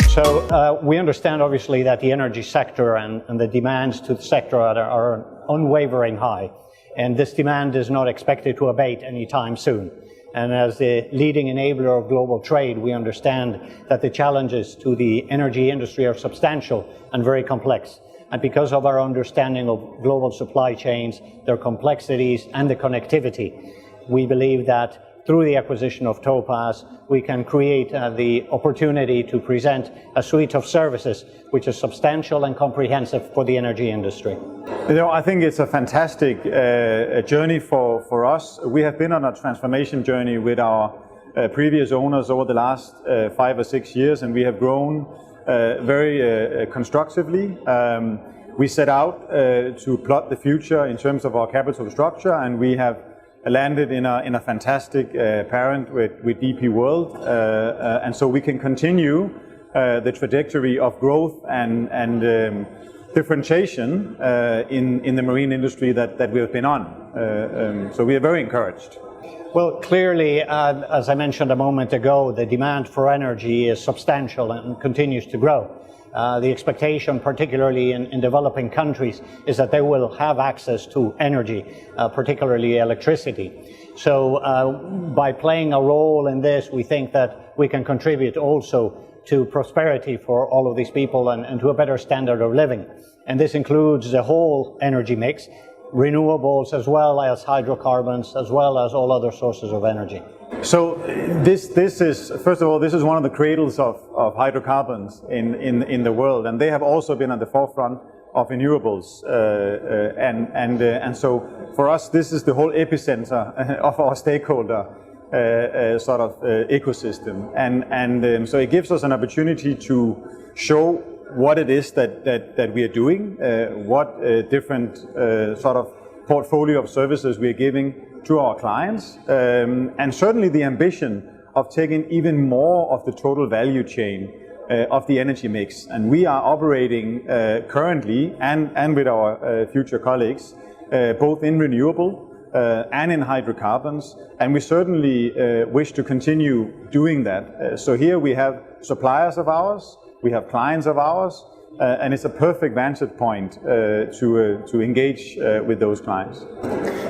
So we understand obviously that the energy sector and the demands to the sector are unwavering high, and this demand is not expected to abate anytime soon. And as the leading enabler of global trade, we understand that the challenges to the energy industry are substantial and very complex. And because of our understanding of global supply chains, their complexities and the connectivity, we believe that through the acquisition of Topaz, we can create the opportunity to present a suite of services which is substantial and comprehensive for the energy industry. You know, I think it's a fantastic journey for us. We have been on a transformation journey with our previous owners over the last 5 or 6 years, and we have grown very constructively. We set out to plot the future in terms of our capital structure, and we have landed in a fantastic parent with DP World, and so we can continue the trajectory of growth and differentiation in the marine industry that we have been on. So we are very encouraged. Well, clearly, as I mentioned a moment ago, the demand for energy is substantial and continues to grow. The expectation, particularly in developing countries, is that they will have access to energy, particularly electricity. So by playing a role in this, we think that we can contribute also to prosperity for all of these people and to a better standard of living. And this includes the whole energy mix, renewables as well as hydrocarbons, as well as all other sources of energy. So this is, first of all, this is one of the cradles of hydrocarbons in the world, and they have also been at the forefront of renewables. And so for us, this is the whole epicenter of our stakeholder sort of ecosystem. And so it gives us an opportunity to show what it is that we are doing, what different sort of portfolio of services we are giving to our clients, and certainly the ambition of taking even more of the total value chain of the energy mix. And we are operating currently and with our future colleagues both in renewable and in hydrocarbons, and we certainly wish to continue doing that. So here we have suppliers of ours, we have clients of ours, and it's a perfect vantage point to engage with those clients.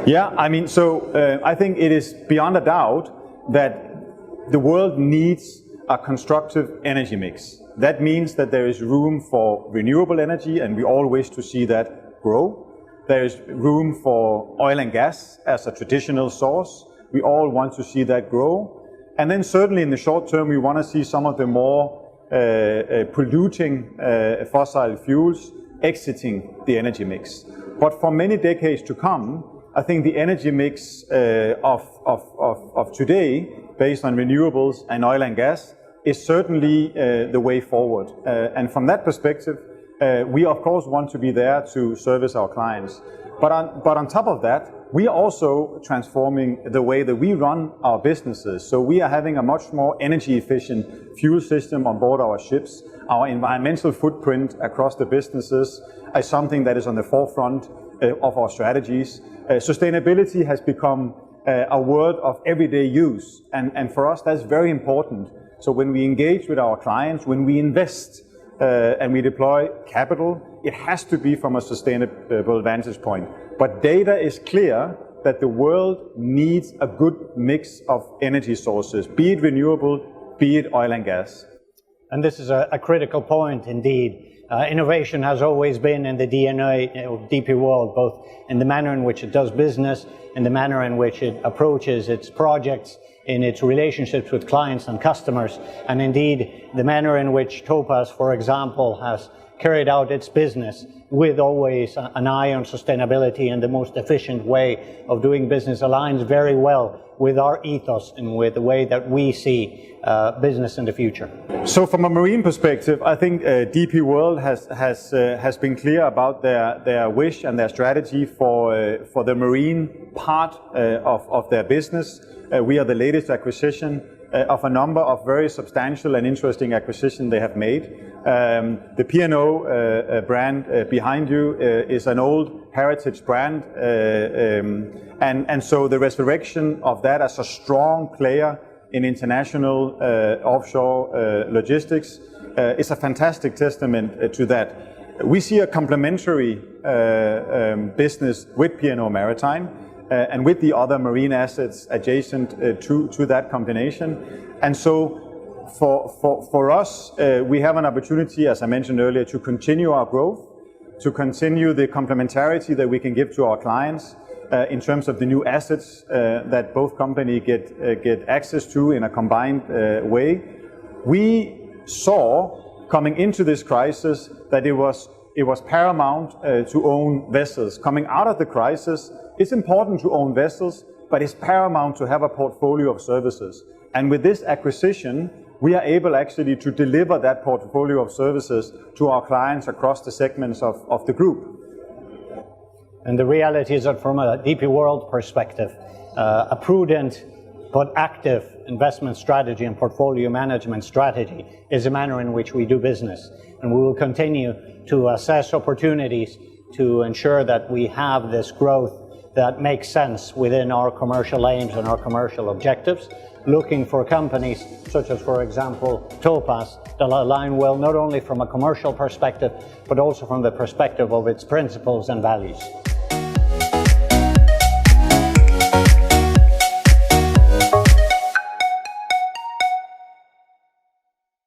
Yeah, I mean, so I think it is beyond a doubt that the world needs a constructive energy mix. That means that there is room for renewable energy, and we all wish to see that grow. There is room for oil and gas as a traditional source. We all want to see that grow. And then certainly in the short term, we want to see some of the more polluting fossil fuels exiting the energy mix. But for many decades to come, I think the energy mix of today, based on renewables and oil and gas, is certainly the way forward. And from that perspective, we of course want to be there to service our clients. But on top of that, we are also transforming the way that we run our businesses. So we are having a much more energy efficient fuel system on board our ships. Our environmental footprint across the businesses is something that is on the forefront of our strategies. Sustainability has become a word of everyday use, and for us that's very important. So when we engage with our clients, when we invest and we deploy capital, it has to be from a sustainable vantage point. But data is clear that the world needs a good mix of energy sources, be it renewable, be it oil and gas. And this is a critical point indeed. Innovation has always been in the DNA of DP World, both in the manner in which it does business, in the manner in which it approaches its projects, in its relationships with clients and customers, and indeed the manner in which Topaz, for example, has carried out its business with always an eye on sustainability, and the most efficient way of doing business aligns very well with our ethos and with the way that we see business in the future. So from a marine perspective, I think DP World has been clear about their wish and their strategy for the marine part of their business. We are the latest acquisition of a number of very substantial and interesting acquisitions they have made. The P&O brand behind you is an old heritage brand, and so the resurrection of that as a strong player in international offshore logistics is a fantastic testament to that. We see a complementary business with P&O Maritime and with the other marine assets adjacent to that combination. And so for us, we have an opportunity, as I mentioned earlier, to continue our growth, to continue the complementarity that we can give to our clients in terms of the new assets that both companies get access to in a combined way. We saw coming into this crisis that it was paramount to own vessels. Coming out of the crisis, it's important to own vessels, but it's paramount to have a portfolio of services. And with this acquisition, we are able actually to deliver that portfolio of services to our clients across the segments of the group. And the reality is that from a DP World perspective, a prudent but active investment strategy and portfolio management strategy is a manner in which we do business. And we will continue to assess opportunities to ensure that we have this growth that makes sense within our commercial aims and our commercial objectives, looking for companies such as, for example, Topaz, that align well not only from a commercial perspective, but also from the perspective of its principles and values.